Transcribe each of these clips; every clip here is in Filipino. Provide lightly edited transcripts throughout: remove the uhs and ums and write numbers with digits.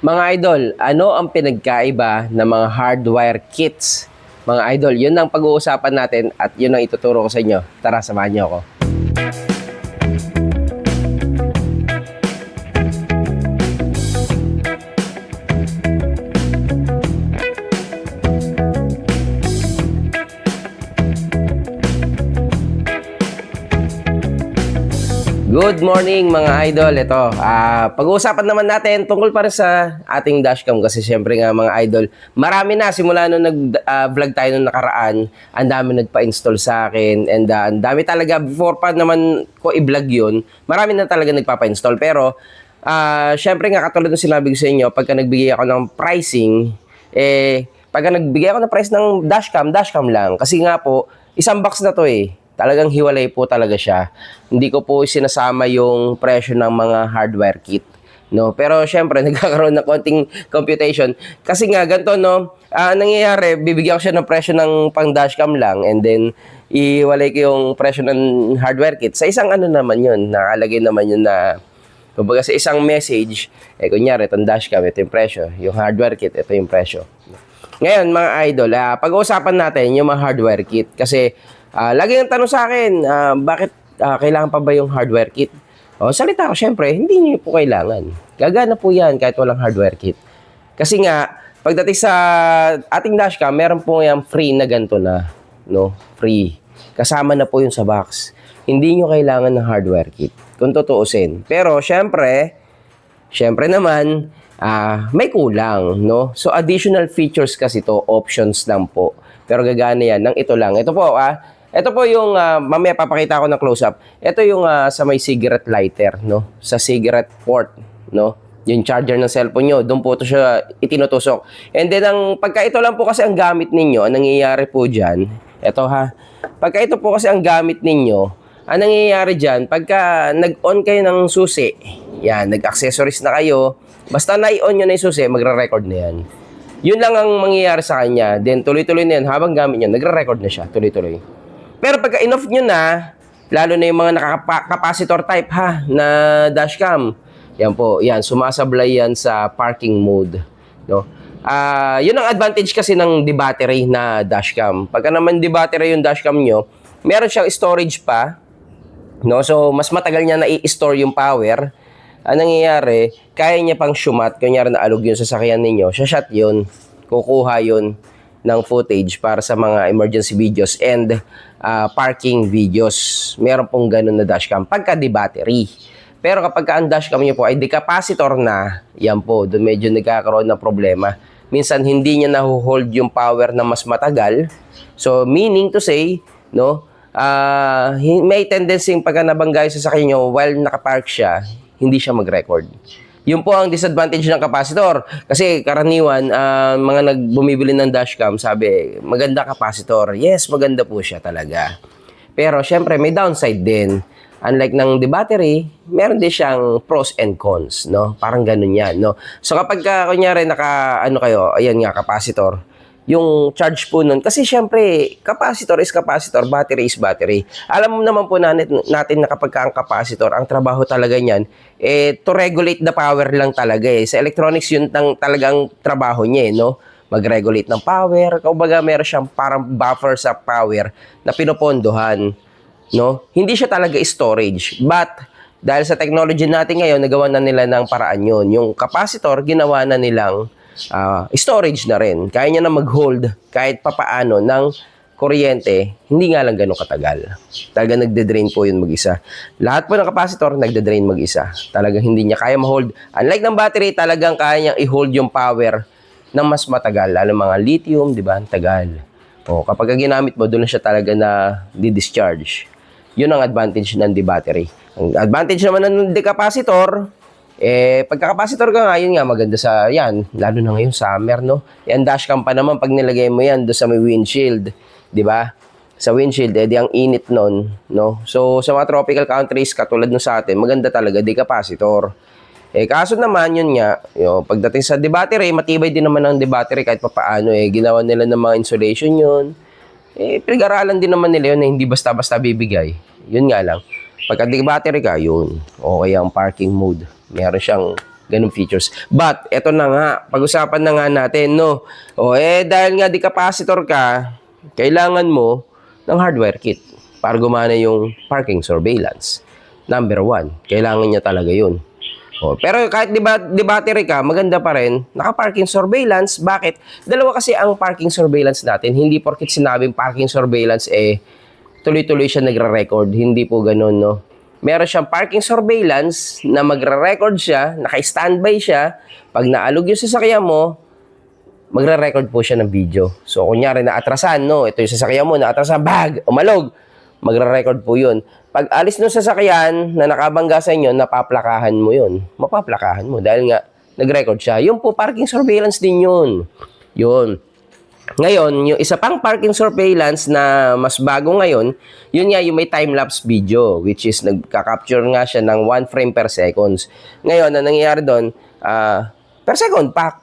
Mga idol, ano ang pinagkaiba ng mga hardwire kits? Mga idol, yun ang pag-uusapan natin at yun ang ituturo ko sa inyo. Tara, samahan niyo ako. Good morning mga idol. Ito, pag-uusapan naman natin tungkol para sa ating dashcam kasi syempre nga mga idol, marami na simula nung nag-vlog tayo nung nakaraan, ang dami nagpa-install sa akin and ang dami talaga before pa naman ko i-vlog yun, marami na talaga nagpapa-install pero syempre nga katulad ng sinabi ko sa inyo, pagka nagbigay ako ng pricing, pagka nagbigay ako ng price ng dashcam lang kasi nga po, isang box na to Talagang hiwalay po talaga siya. Hindi ko po sinasama yung presyo ng mga hardware kit. No? Pero syempre, nagkakaroon ng konting computation. Kasi nga, ganito, no? Nangyayari, bibigyan ko siya ng presyo ng pang dashcam lang and then iwalay ko yung presyo ng hardware kit. Sa isang ano naman yun, nakalagay naman yun na kumbaga sa isang message, kunyari, itong dashcam, ito yung presyo. Yung hardware kit, ito yung presyo. Ngayon, mga idol, pag-uusapan natin yung mga hardware kit. Kasi, lagi ng tanong sa akin, bakit kailangan pa ba yung hardware kit? O, salita ko, syempre, hindi niyo po kailangan. Gagana po yan kahit walang hardware kit. Kasi nga, pagdating sa ating dashcam, meron po yung free na ganito na. No? Free. Kasama na po yung sa box. Hindi niyo kailangan ng hardware kit. Kung tutuusin. Pero, syempre naman, may kulang, no? So, additional features kasi to, options lang po. Pero gagana yan ng ito lang. Ito po yung, mamaya papakita ko ng close-up. Ito yung sa may cigarette lighter, no? Sa cigarette port, no? Yung charger ng cellphone nyo, doon po ito siya itinutusok. And then, pagka ito lang po kasi ang gamit ninyo, ang nangyayari po dyan, pagka ito po kasi ang gamit ninyo, ang nangyayari dyan, pagka nag-on kayo ng susi, yan, nag-accessories na kayo, basta na-on nyo na yung susi, magre-record na yan. Yun lang ang mangyayari sa kanya. Then, tuloy-tuloy na yan, habang gamit nyo, nagre-record na siya, tuloy-tuloy. Pero pagka in-off nyo na, lalo na yung mga capacitor type na dashcam, yan po, yan, sumasablay yan sa parking mode. No? Yun ang advantage kasi ng de-battery na dashcam. Pagka naman de-battery yung dashcam nyo, meron siyang storage pa, no? So, mas matagal niya na i-store yung power. Ang nangyayari, kaya niya pang shumat, kunyari na alog yung sasakyan ninyo, shot yun, kukuha yun ng footage para sa mga emergency videos and parking videos. Meron pong ganun na dashcam pagka di-battery. Pero kapag ang dashcam nyo po ay di-capacitor na, yan po, doon medyo nagkakaroon ng problema. Minsan hindi niya nahuhold yung power na mas matagal. So, meaning to say, no, may tendency yung pagka nabanggay sa sakyan nyo while nakapark siya, hindi siya mag-record. Yun po ang disadvantage ng capacitor. Kasi karaniwan, mga nagbumibili ng dashcam, sabi, maganda capacitor. Yes, maganda po siya talaga. Pero syempre, may downside din. Unlike ng de-battery, meron din siyang pros and cons, no? Parang ganun yan, no? So kapag kunyari, ayan nga, capacitor, yung charge po nun. Kasi syempre, capacitor is capacitor, battery is battery. Alam mo naman po natin na kapag ang capacitor, ang trabaho talaga niyan, to regulate the power lang talaga Sa electronics, yun talagang trabaho niya no? Mag-regulate ng power. Kumbaga, meron siyang parang buffer sa power na pinopondohan, no? Hindi siya talaga storage. But, dahil sa technology natin ngayon, nagawa na nila ng paraan yun. Yung capacitor, ginawa na nilang storage na rin. Kaya niya na mag-hold kahit papaano ng kuryente, hindi nga lang ganun katagal. Talaga nagde-drain po yun mag-isa. Lahat po ng capacitor, nagde-drain mag-isa. Talagang hindi niya kaya ma-hold. Unlike ng battery, talagang kaya niyang i-hold yung power ng mas matagal. Lalo mga lithium, di ba? Ang tagal. Kapag ginamit mo, doon na siya talaga na di-discharge. Yun ang advantage ng di-battery. Ang advantage naman ng di-capacitor, pagka-capacitor ka nga, yun nga, maganda sa, yan, lalo na ngayon, summer, no? Yan, dashcam pa naman, pag nilagay mo yan, doon sa may windshield, di ba? Sa windshield, di ang init nun, no? So, sa mga tropical countries, katulad no sa atin, maganda talaga, di capacitor. Kaso naman, yun nga, pagdating sa de-battery, matibay din naman ang de-battery kahit papaano, ginawa nila ng mga insulation yun. Pinag-aralan din naman nila yun na hindi basta-basta bibigay. Yun nga lang. Pagka di-battery ka, yun. Okay ang parking mode. Meron siyang ganung features. But, eto na nga, pag-usapan na nga natin, no? Dahil nga di-capacitor ka, kailangan mo ng hardware kit para gumana yung parking surveillance. Number 1, kailangan niya talaga yun. Pero kahit di battery ka, maganda pa rin, naka-parking surveillance. Bakit? Dalawa kasi ang parking surveillance natin. Hindi porket sinabing parking surveillance, tuloy-tuloy siya nagre-record. Hindi po ganun, no? Meron siyang parking surveillance na magre-record siya, naka-standby siya. Pag naalog yung sasakyan mo, magre-record po siya ng video. So, kunyari naatrasan, no? Ito yung sasakyan mo, naatrasan, umalog. Magre-record po yun. Pag alis ng sasakyan na nakabangga sa inyo, napaplakahan mo yun. Mapaplakahan mo dahil nga nag-record siya. Yun po, parking surveillance din yun. Yun. Ngayon, yung isa pang parking surveillance na mas bago ngayon, yun nga yung may time-lapse video, which is nagka-capture nga siya ng 1 frame per seconds. Ngayon, na nangyayari doon, per second, pak.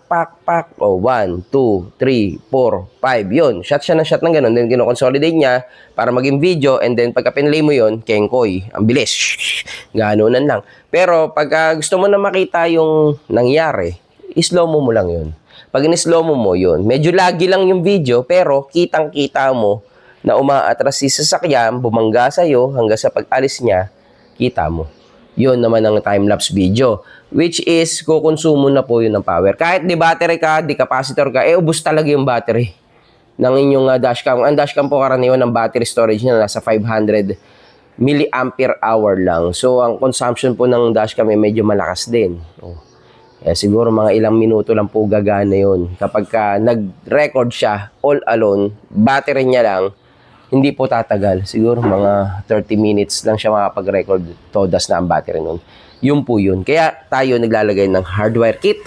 1, 2, 3, 4, 5, yun. Shot siya ng ganun. Then, kinoconsolidate niya para maging video. And then, pagka pinlay mo yun, kengkoy. Ang bilis. Ganunan lang. Pero, pagka gusto mo na makita yung nangyari, slow mo lang yun. Pag in-slow mo yun, medyo lagi lang yung video, pero kitang-kita mo na umaatras si sasakyan, bumangga sa'yo, hanggang sa pag-alis niya, kita mo. Yun naman ang time-lapse video, which is kukonsumo na po yun ng power. Kahit di battery ka, di capacitor ka, ubos talaga yung battery ng inyong dashcam. Ang dashcam po karaniwan ng battery storage niya nasa 500 milliampere hour lang. So, ang consumption po ng dashcam ay medyo malakas din. Siguro mga ilang minuto lang po gagana yun. Kapag nag-record siya all alone, battery niya lang, hindi po tatagal. Siguro mga 30 minutes lang siya makapag-record. Todas na ang battery nun. Yun po yun. Kaya tayo naglalagay ng hardware kit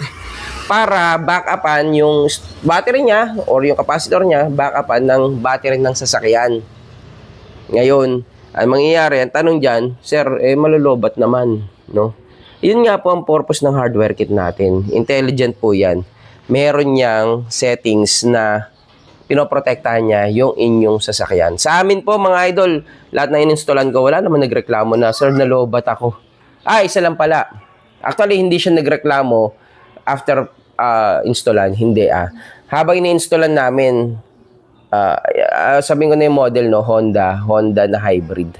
para backupan yung battery niya or yung capacitor niya, backupan ng battery ng sasakyan. Ngayon, ang mangyayari, ang tanong dyan, sir, malulobat naman, no? Yun nga po ang purpose ng hardware kit natin. Intelligent po yan. Meron niyang settings na pinoprotektahan niya yung inyong sasakyan. Sa amin po mga idol, lahat na in-installan ko, wala naman nagreklamo na, sir, nalobat ako. Isa lang pala. Actually, hindi siya nagreklamo after installan. Hindi Habang ini-installan namin, sabihin ko na yung model, no, Honda na hybrid.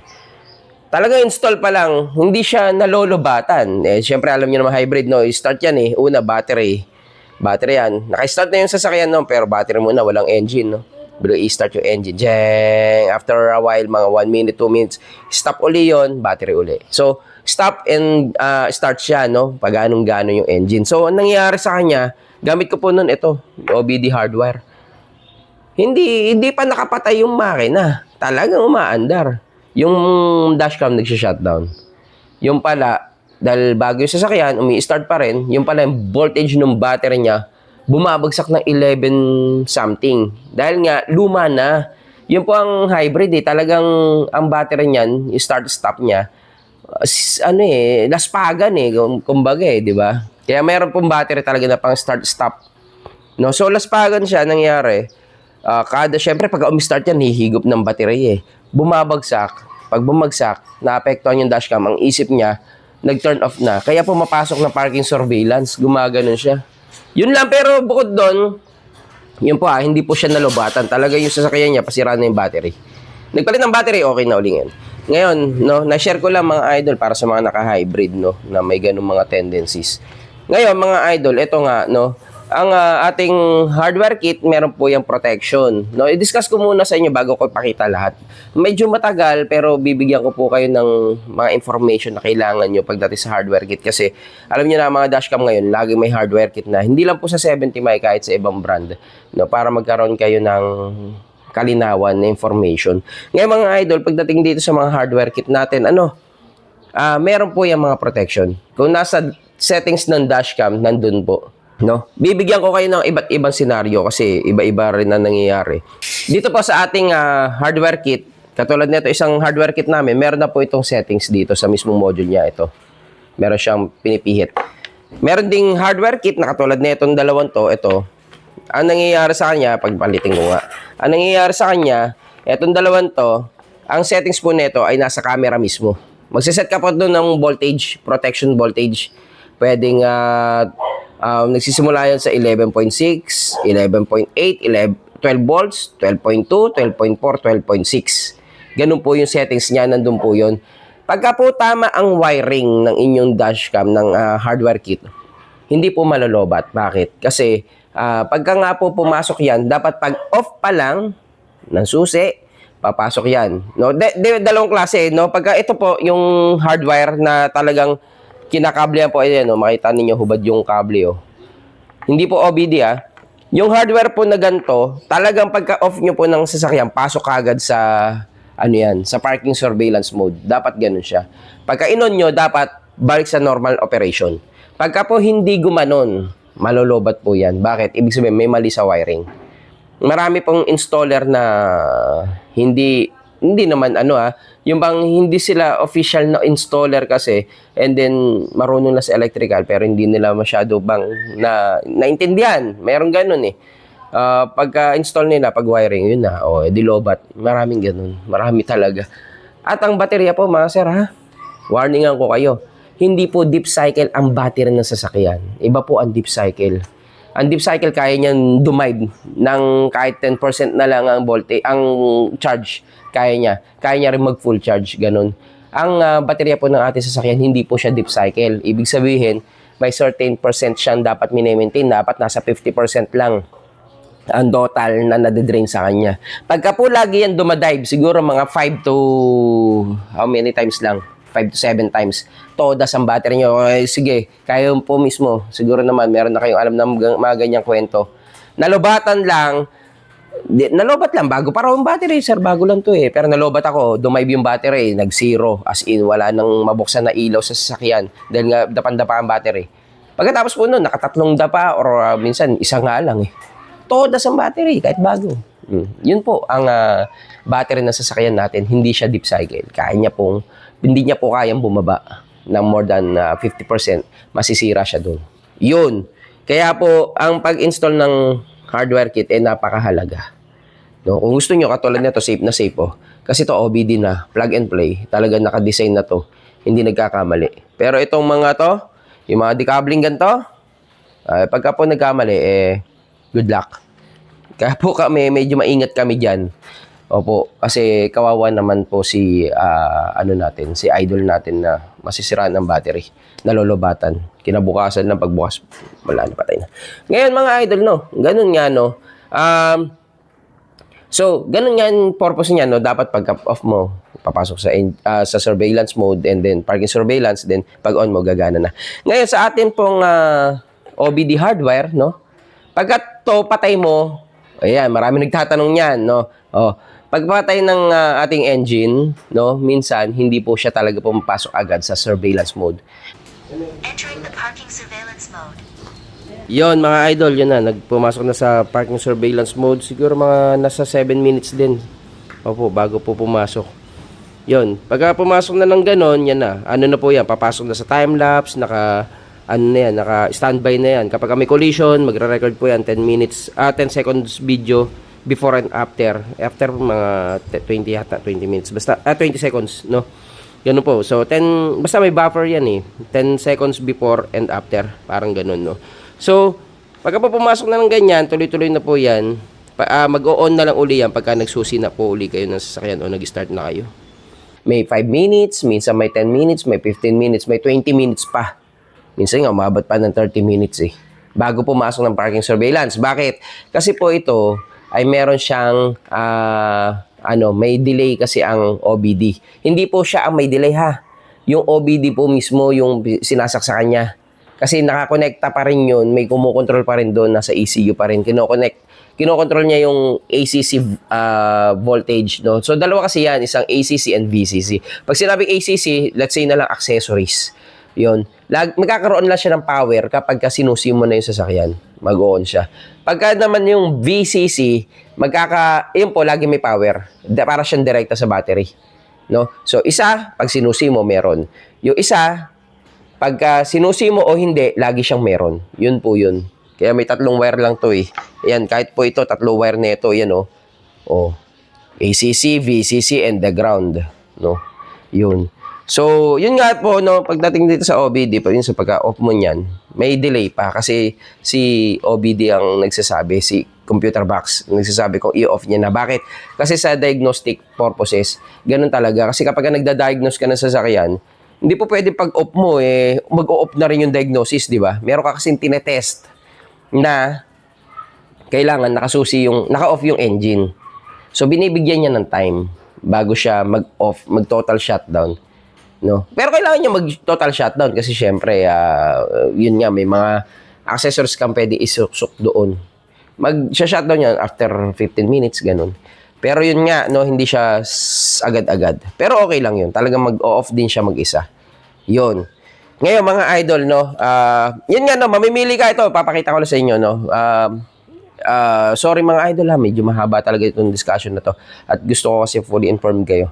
Talaga install pa lang, hindi siya nalolobatan. Siyempre, alam niyo naman hybrid, no? I-start yan Una, battery. Battery yan. Naka-start na yung sasakyan, no? Pero battery muna, walang engine, no? Pero i-start yung engine. Jeng! After a while, mga 1 minute, 2 minutes, stop uli yon, battery uli. So, stop and start siya, no? Pag anong-gano yung engine. So, ang nangyayari sa kanya, gamit ko po nun ito, OBD hardware. Hindi pa nakapatay yung makina. Talagang umaandar. Yung dashcam nag-shutdown. Yung pala, dahil bago yung sasakyan, umi-start pa rin, yung pala yung voltage ng battery niya, bumabagsak ng 11 something. Dahil nga, luma na. Yun po ang hybrid Talagang ang battery niyan, yung start-stop niya, laspagan kumbaga di ba? Kaya mayroon pong battery talaga na pang start-stop. No? So, laspagan siya, nangyari. Syempre, pag umi-start yan, hihigop ng battery Bumabagsak. Pag bumagsak, naapektuhan yung dashcam, ang isip niya, nag-turn off na. Kaya pumapasok na parking surveillance, gumaganon siya. Yun lang, pero bukod doon, yun po hindi po siya nalobatan. Talaga yung sasakyan niya, pasira na yung battery. Nagpalit ng battery, okay na uling yan. Ngayon, no, na-share ko lang mga idol para sa mga naka-hybrid, no, na may ganung mga tendencies. Ngayon, mga idol, ito nga, no, ang ating hardware kit, meron po yung protection. No, i-discuss ko muna sa inyo bago ko ipakita lahat. Medyo matagal pero bibigyan ko po kayo ng mga information na kailangan nyo pagdating sa hardware kit kasi alam niyo na mga dashcam ngayon, lagi may hardware kit na hindi lang po sa 70 may kahit sa ibang brand, no, para magkaroon kayo ng kalinawan na information. Ngayon mga idol, pagdating dito sa mga hardware kit natin, meron po yung mga protection. Kung nasa settings ng dashcam, nandun po. No? Bibigyan ko kayo ng iba't ibang senaryo kasi iba-iba rin na nangyayari. Dito po sa ating hardware kit, katulad nito isang hardware kit namin, meron na po itong settings dito sa mismong module niya ito. Meron siyang pinipihit. Meron ding hardware kit na katulad nitong dalawang to, ito. Ang nangyayari sa kanya, pagpalitin ko nga. Ang nangyayari sa kanya, itong dalawang to, ang settings po nito ay nasa camera mismo. Magsiset ka po doon ng voltage, protection voltage. Pwedeng nagsisimula yan sa 11.6, 11.8, 12 volts, 12.2, 12.4, 12.6. Ganun po yung settings niya, nandun po yun. Pagka po tama ang wiring ng inyong dashcam ng hardware kit, hindi po malolobat. Bakit? Kasi pagka nga po pumasok yan, dapat pag off pa lang ng susi, papasok yan. No? Dalawang klase. No? Pagka ito po, yung hardwire na talagang kinakablehan po, ayan, no? Makita ninyo hubad yung kable. Oh. Hindi po OBD Yung hardware po na ganito, talagang pagka-off nyo po ng sasakyan, pasok agad sa sa parking surveillance mode. Dapat ganun siya. Pagka inon nyo, dapat balik sa normal operation. Pagka po hindi gumanon, malolobat po yan. Bakit? Ibig sabihin, may mali sa wiring. Marami pong installer na hindi naman yung bang hindi sila official na installer kasi, and then marunong na sa electrical pero hindi nila masyado bang naintindihan. Merong ganun pagka-install nila, pag wiring, yun na, di lobat. Maraming ganun. Marami talaga. At ang baterya po, mga sir, warningan ko kayo. Hindi po deep cycle ang battery ng sasakyan. Iba po ang deep cycle. Ang deep cycle, kaya niyan dumive ng kahit 10% na lang ang voltage, ang charge. Kaya niya rin mag-full charge, ganun. Ang baterya po ng ating sasakyan, hindi po siya deep cycle. Ibig sabihin, may certain percent siyang dapat mini-maintain. Dapat nasa 50% lang ang total na nade-drain sa kanya. Pagka po lagi yan dumadive, siguro mga 5 to how many times lang? 5 to 7 times. Todas ang battery nyo. Sige, kayo po mismo. Siguro naman, meron na kayong alam na mga ganyang kwento. Nalobat lang, bago pa raw ang battery, sir, bago lang to Pero nalobat ako, dumive yung battery, nag-zero. As in, wala nang mabuksan na ilaw sa sasakyan. Dahil nga, dapan-dapa ang battery. Pagkatapos po nun, nakatatlong dapa or minsan, isa nga lang Todas ang battery, kahit bago. Yun po ang battery na sasakyan natin, hindi siya deep cycle. Hindi niya po kayang bumaba ng more than 50%, masisira siya doon. Yun. Kaya po, ang pag-install ng hardware kit napakahalaga. No? Kung gusto nyo, katulad nito, safe na safe Kasi ito OBD na, plug and play. Talagang nakadesign na to. Hindi nagkakamali. Pero itong mga to, yung mga decoupling ganito, pagka po nagkamali, good luck. Kaya po medyo maingat kami dyan. Opo, kasi kawawa naman po si si idol natin na masisiraan ng battery, nalolobatan. Kinabukasan ng pagbukas, wala na, patay na. Ngayon mga idol, ganun nga, so, ganun nga yung purpose niya, dapat pag off mo, papasok sa surveillance mode, and then parking surveillance, then pag on mo, gagana na. Ngayon, sa atin pong OBD hardware, pagka to patay mo, ayan, marami nagtatanong niyan, pagpatay ng ating engine, minsan hindi po siya talaga pumapasok agad sa surveillance mode. Entering the parking surveillance mode. Yon mga idol, yun na, nagpumasok na sa parking surveillance mode, siguro mga nasa 7 minutes din. Opo, bago po pumasok. Yon, pagka pumasok na ng ganon, yan na, na po yan, papasok na sa time-lapse, naka-standby na yan. Kapag may collision, magre-record po yan 10 seconds video before and after. After mga 20 minutes. Basta 20 seconds, Ganun po. So, basta may buffer yan 10 seconds before and after. Parang ganun, So, pagka po pumasok na ng ganyan, tuloy-tuloy na po yan. Mag-o-on na lang uli yan pagka nagsusi na po uli kayo ng sasakyan o nag-start na kayo. May 5 minutes, minsan may 10 minutes, may 15 minutes, may 20 minutes pa. Minsan nga, umabot pa ng 30 minutes bago pumasok ng parking surveillance. Bakit? Kasi po ito ay meron siyang, may delay kasi ang OBD. Hindi po siya ang may delay Yung OBD po mismo yung sinasaksakan niya. Kasi nakakonekta pa rin yun, may kumukontrol pa rin doon, nasa ECU pa rin. Kinokontrol niya yung ACC voltage. So, dalawa kasi yan, isang ACC and VCC. Pag sinabing ACC, let's say na lang accessories. Yun. Magkakaroon lang siya ng power kapag sinusi mo na yung sasakyan. Mag-on siya. Pagka naman yung VCC, yun po, lagi may power. Para siyang direkta sa battery. So, isa, pag sinusi mo, meron. Yung isa, pagka sinusi mo o hindi, lagi siyang meron. Yun po yun. Kaya may 3 wire lang to Ayan, kahit po ito, 3 wire na ito. Yan ACC, VCC, and the ground. Yun. So, yun nga po, no, pagdating dito sa OBD, pa yun sa pagka-off mo niyan, may delay pa kasi si OBD ang nagsasabi, si computer box, nagsasabi ko i-off niya na. Bakit? Kasi sa diagnostic purposes, ganun talaga. Kasi kapag nagda-diagnose ka ng sasakyan, hindi po pwede pag-off mo, mag-o-off na rin yung diagnosis, di ba? Meron ka kasing tinetest na kailangan naka-off yung engine. So, binibigyan niya ng time bago siya mag-off, mag-total shutdown. No? Pero kailangan niya mag-total shutdown kasi syempre, yun nga, may mga accessories kang pwede isuk doon. Mag-shutdown yan after 15 minutes, ganun. Pero yun nga, no, hindi siya agad-agad. Pero okay lang yun. Talagang mag-off din siya mag-isa. Yun. Ngayon, mga idol, no, yun nga, no, mamimili ka ito. Papakita ko lang sa inyo, no. Sorry mga idol, medyo mahaba talaga itong discussion na to. At gusto ko kasi fully informed kayo.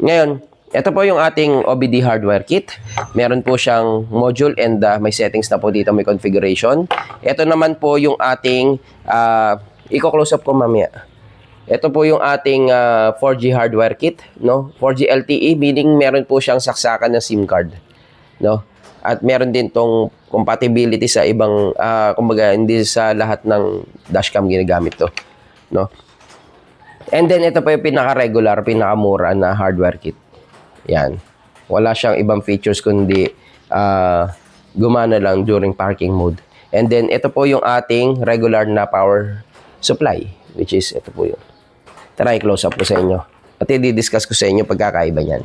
Ngayon, ito po yung ating OBD hardware kit. Meron po siyang module and may settings na po dito, may configuration. Ito naman po yung ating, i-close up ko mamaya. Ito po yung ating 4G hardware kit, no? 4G LTE, meaning meron po siyang saksakan ng SIM card, no? At meron din tong compatibility sa ibang, kumbaga, hindi sa lahat ng dashcam ginagamit to, no? And then, ito po yung pinaka-regular, pinaka-mura na hardware kit. Yan. Wala siyang ibang features kundi gumana lang during parking mode. And then, ito po yung ating regular na power supply, which is, ito po yun. Tara, i-close up ko sa inyo. At i-discuss ko sa inyo pagkakaiba niyan.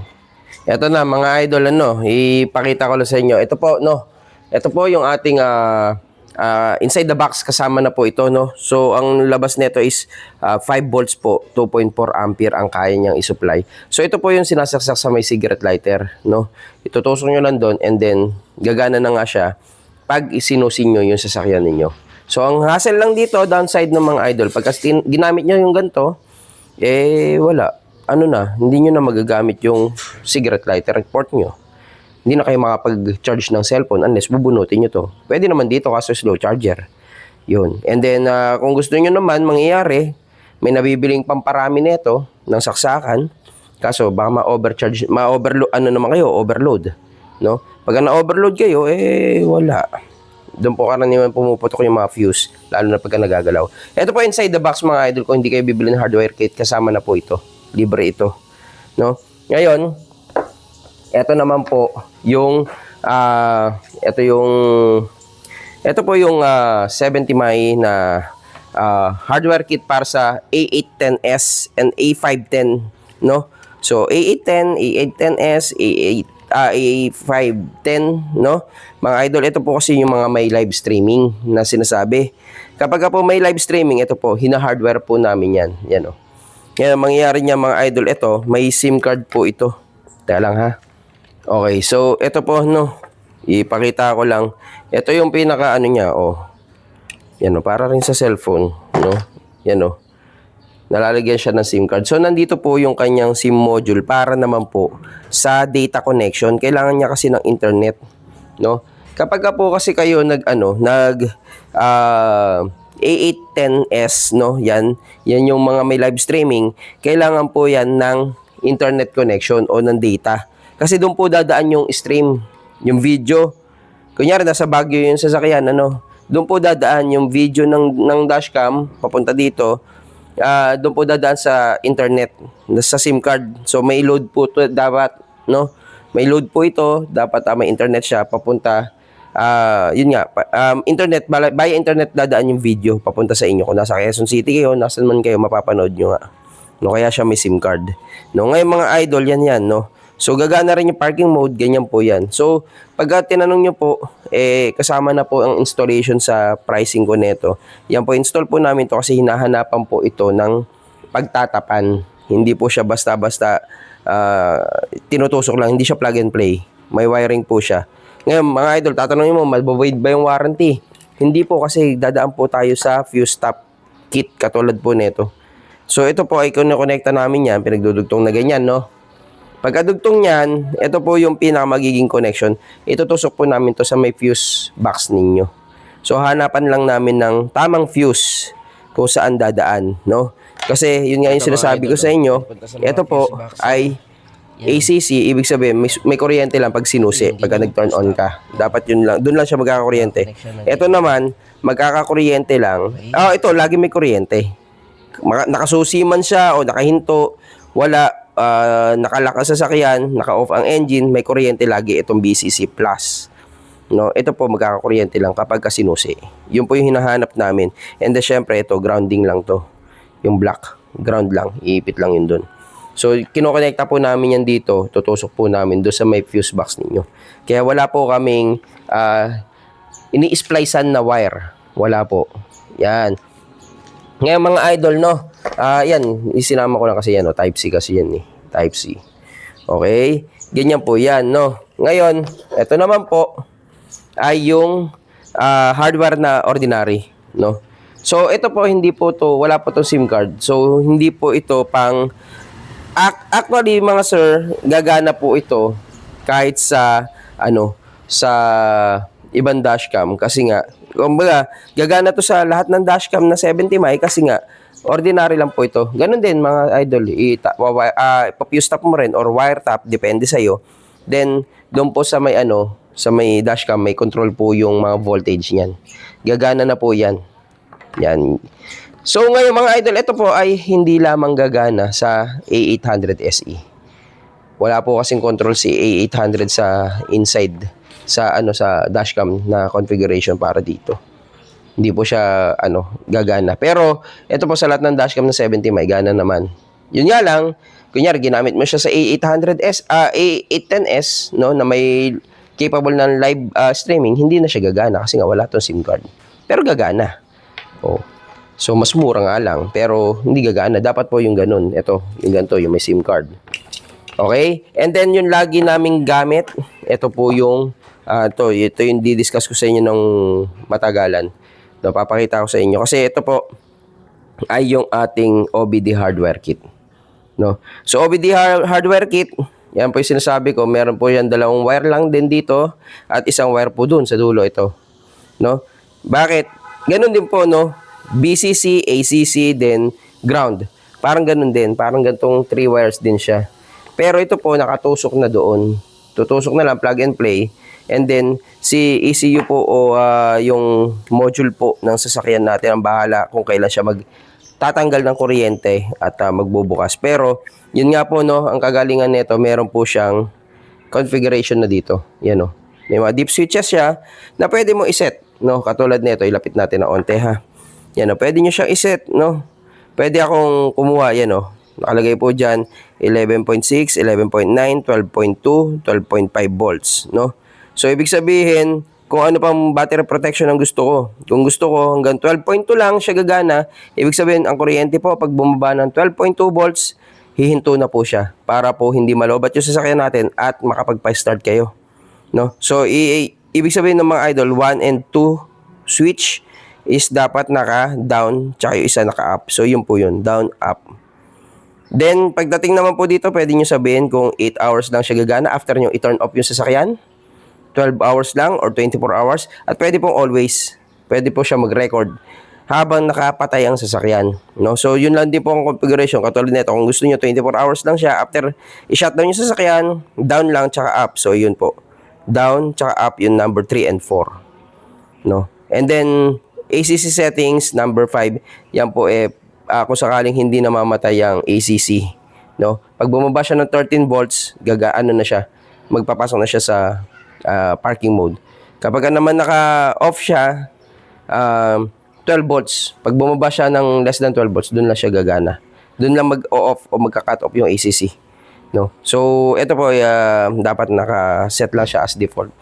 Ito na, mga idol, ipakita ko lang sa inyo. Ito po, no, ito po yung ating inside the box, kasama na po ito, no. So, ang labas nito is 5 volts po, 2.4 ampere ang kaya niyang i-supply. So, ito po yung sinasaksak sa may cigarette lighter, no. Itutusok nyo lang doon and then gagana na nga siya pag isinusin nyo yung sasakyan ninyo. So, ang hassle lang dito, downside ng mga idol, pagka ginamit nyo yung ganito, wala. Hindi nyo na magagamit yung cigarette lighter port nyo. Hindi na kayo makapag-charge ng cellphone unless bubunutin nyo to. Pwede naman dito kasi slow charger. Yun. And then, kung gusto nyo naman mangyayari, may nabibiling pamparami nito ng saksakan. Kaso, baka ma-overcharge, ma-overload, overload. No? Pag na-overload kayo, wala. Doon po karaniwan pumuputok yung mga fuse, lalo na pagka nagagalaw. Ito po inside the box, mga idol, kung hindi kayo bibili ng hardware kit, kasama na po ito. Libre ito. No? Ngayon, ito naman po yung ito po yung 70 mAh na hardware kit para sa A810S and A510, no? So A810, A810S, A510, no? Mga idol, ito po kasi yung mga may live streaming na sinasabi. Kapag po may live streaming, ito po, hina-hardware po namin yan. Yan, o. Yan, mangyayari niya, mga idol, ito, may SIM card po ito. Teka lang, ha? Okay, so, ito po, no, ipakita ko lang. Ito yung pinaka, niya, yan, o, para rin sa cellphone, no? Yan, o. Nalalagyan siya ng SIM card. So, nandito po yung kanyang SIM module para naman po sa data connection. Kailangan niya kasi ng internet, no? Kapag po kasi kayo A810S, no? Yan yung mga may live streaming. Kailangan po yan ng internet connection o ng data. Kasi doon po dadaan yung stream, yung video. Kunyari, nasa Baguio yung sasakyan, doon po dadaan yung video ng dashcam, papunta dito. Doon po dadaan sa internet, sa SIM card. So, may load po ito, dapat, no? May load po ito, dapat may internet siya, papunta. Yun nga, internet, via internet dadaan yung video, papunta sa inyo. Kung nasa Quezon City kayo, nasan man kayo, mapapanood nyo nga. No, kaya siya may SIM card. No, ngayon mga idol, yan, no? So, gagana rin yung parking mode, ganyan po yan. So, pag tinanong nyo po, kasama na po ang installation sa pricing ko nito. Yan po, install po namin to kasi hinahanapan po ito ng pagtatapan. Hindi po siya basta-basta tinutusok lang, hindi siya plug and play. May wiring po siya. Ngayon, mga idol, tatanungin mo, mag-void ba yung warranty? Hindi po kasi dadaan po tayo sa fuse stop kit katulad po nito. So, ito po ay kung-connecta namin yan, pinagdudugtong na ganyan, no? Pagkadugtong niyan, ito po yung pinaka magiging connection. Itutusok po namin to sa may fuse box ninyo. So, hanapan lang namin ng tamang fuse kung saan dadaan, no? Kasi, yun nga yung sinasabi ko sa inyo, ito po ay ACC, ibig sabihin, may kuryente lang pag sinusi, pagka nag-turn on ka. Dapat yun lang, doon lang siya magkakakuryente. Ito naman, magkakakuryente lang. Ito, lagi may kuryente. Nakasusi man siya o nakahinto, wala, nakalakas sa sasakyan, naka-off ang engine, may kuryente lagi itong BCC Plus. No, ito po magkakakuryente lang kapag sinusi. Yun po yung hinahanap namin. And then syempre ito, grounding lang to. Yung black, ground lang, iipit lang yun doon. So, kinokonekta po namin yan dito, tutusok po namin doon sa may fuse box ninyo. Kaya wala po kaming ini-splicean na wire. Wala po. Yan. Ngayon mga idol, no? Yan, isinama ko lang kasi yan, no? Type C kasi yan, eh. Type C. Okay? Ganyan po yan, no? Ngayon, ito naman po ay yung hardware na ordinary, no? So, ito po, hindi po to, wala po to SIM card. So, hindi po ito pang actually, mga sir, gagana po ito kahit sa sa ibang dashcam kasi nga, kumbaga, gagana to sa lahat ng dashcam na 70 may kasi nga ordinary lang po ito. Ganun din mga idol, ipop-use tap mo rin or wire tap, depende sa iyo. Then, doon po sa may sa may dashcam, may control po yung mga voltage niyan. Gagana na po 'yan. Yan. So ngayon mga idol, ito po ay hindi lamang gagana sa A800 SE. Wala po kasing control si A800 sa inside sa sa dashcam na configuration para dito. Hindi po siya gagana. Pero ito po sa lahat ng dashcam na 70 may gana naman. Yun nga lang, kunyari ginamit mo siya sa A800S, A810S no na may capable ng live streaming, hindi na siya gagana kasi nga wala tong SIM card. Pero gagana. Oh. So, mas mura nga lang, pero hindi gagana. Dapat po yung ganun. Ito, yung ganito, yung may SIM card. Okay? And then, yung lagi naming gamit, ito po yung, ito yung didiscuss ko sa inyo ng matagalan. No, papakita ko sa inyo. Kasi ito po ay yung ating OBD hardware kit. No? So, OBD hardware kit, yan po yung sinasabi ko, meron po yan dalawang wire lang din dito at isang wire po dun sa dulo ito. No? Bakit? Ganun din po, no? BCC, ACC, then ground. Parang ganun din. Parang gantong 3 wires din siya. Pero ito po, nakatusok na doon. Tutusok na lang, plug and play. And then, si ECU po o yung module po ng sasakyan natin ang bahala kung kailan siya magtatanggal ng kuryente at magbubukas. Pero, yun nga po, no, ang kagalingan nito, meron po siyang configuration na dito. Yan, no. May mga deep switches siya na pwede mo iset. No, katulad nito, ilapit natin na onte, ha. Yan, no, pwede nyo siyang iset, no. Pwede akong kumuha, yan, no. Nakalagay po dyan, 11.6, 11.9, 12.2, 12.5 volts, no. So, ibig sabihin, kung ano pang battery protection ang gusto ko. Kung gusto ko hanggang 12.2 lang siya gagana, ibig sabihin, ang kuryente po, pag bumaba ng 12.2 volts, hihinto na po siya para po hindi malobat yung sasakyan natin at makapagpa-start kayo, no. So, ibig sabihin ng mga idol, 1 and 2 switch is dapat naka-down, tsaka yung isa naka-up. So, yun po yun, down, up. Then, pagdating naman po dito, pwede nyo sabihin kung 8 hours lang siya gagana after nyo i-turn off yung sasakyan, 12 hours lang or 24 hours, at pwede pong always. Pwede po siya mag-record habang nakapatay ang sasakyan, no? So, yun lang din po ang configuration. Katulad nito, kung gusto nyo 24 hours lang siya, after i-shutdown yung sasakyan, down lang, tsaka up. So, yun po. Down, tsaka up, yung number 3 and 4. No? And then, ACC settings, number 5, yan po kung sakaling hindi namamatay ang ACC. No? Pag bumaba siya ng 13 volts, na siya, magpapasok na siya sa parking mode. Kapag naman naka-off siya, 12 volts. Pag bumaba siya ng less than 12 volts, doon lang siya gagana. Doon lang mag-off o magka-cut off yung ACC. No? So, ito po, dapat naka-set lang siya as default.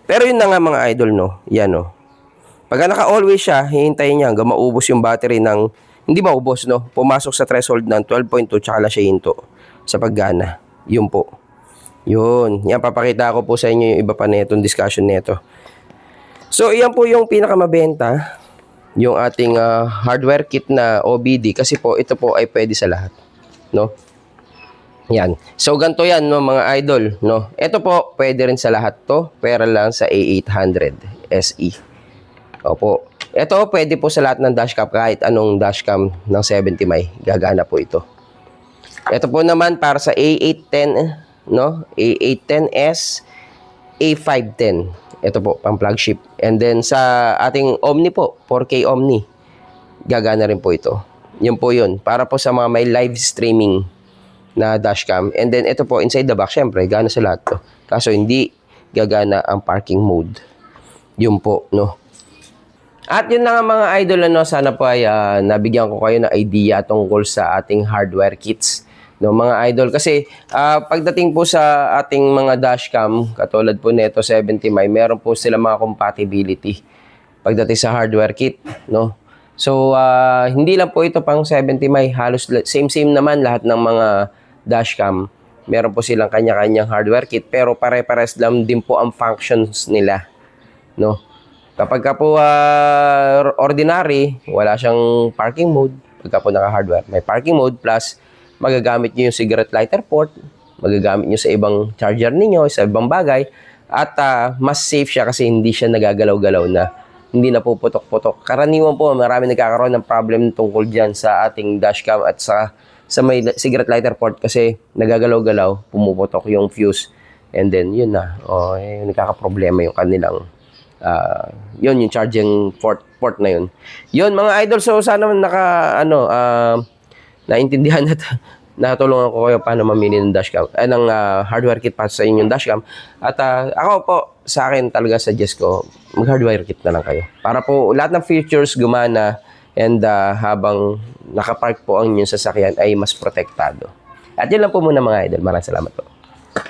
Pero yun na nga mga idol, no? Yan, no? Pag naka-always siya, hihintayin niya hanggang maubos yung battery ng, hindi maubos, no? Pumasok sa threshold ng 12.2, tsaka lang siya hinto sa paggana. Yun po. Yun. Yan, papakita ko po sa inyo yung iba pa na itong discussion nito. So, yan po yung pinakamabenta, yung ating hardware kit na OBD, kasi po, ito po ay pwede sa lahat, no? Yan. So, ganito yan, no, mga idol, no? Ito po, pwede rin sa lahat to, pero lang sa A800 SE. Opo. Ito, pwede po sa lahat ng dashcam, kahit anong dashcam ng 70 may, gagana po ito. Ito po naman, para sa A810 no? A810S, A510. Ito po, pang flagship. And then sa ating Omni po, 4K Omni, gagana rin po ito. Yun po yun. Para po sa mga may live streaming na dashcam. And then ito po, inside the box, syempre, gana sa lahat to. Kaso hindi gagana ang parking mode. Yun po, no? At yun na nga mga idol, ano, sana po ay nabigyan ko kayo ng idea tungkol sa ating hardware kits. No, mga idol, kasi pagdating po sa ating mga dashcam, katulad po nito 70 may, meron po sila mga compatibility pagdating sa hardware kit, no? So, hindi lang po ito pang 70 may, halos same naman lahat ng mga dashcam. Meron po silang kanya-kanyang hardware kit, pero pare-pares lang din po ang functions nila, no? Kapag ka po ordinary, wala siyang parking mode. Pagka po naka-hardware, may parking mode plus magagamit nyo yung cigarette lighter port, magagamit nyo sa ibang charger ninyo, sa ibang bagay, at mas safe siya kasi hindi siya nagagalaw-galaw na, hindi na po putok-putok. Karaniwan po, marami nagkakaroon ng problem tungkol dyan sa ating dashcam at sa may cigarette lighter port kasi nagagalaw-galaw, pumuputok yung fuse, and then yun na, nagkakaproblema yung kanilang yun yung charging port na yun. Yun mga idol, so sana naintindihan at natulungan ko kayo paano mamili ng dashcam, ng hardware kit para sa inyong dashcam. At ako po, sa akin talaga suggest ko, mag-hardware kit na lang kayo. Para po lahat ng features gumana and habang nakapark po ang inyong sasakyan ay mas protektado. At yun lang po muna mga idol. Maraming salamat po.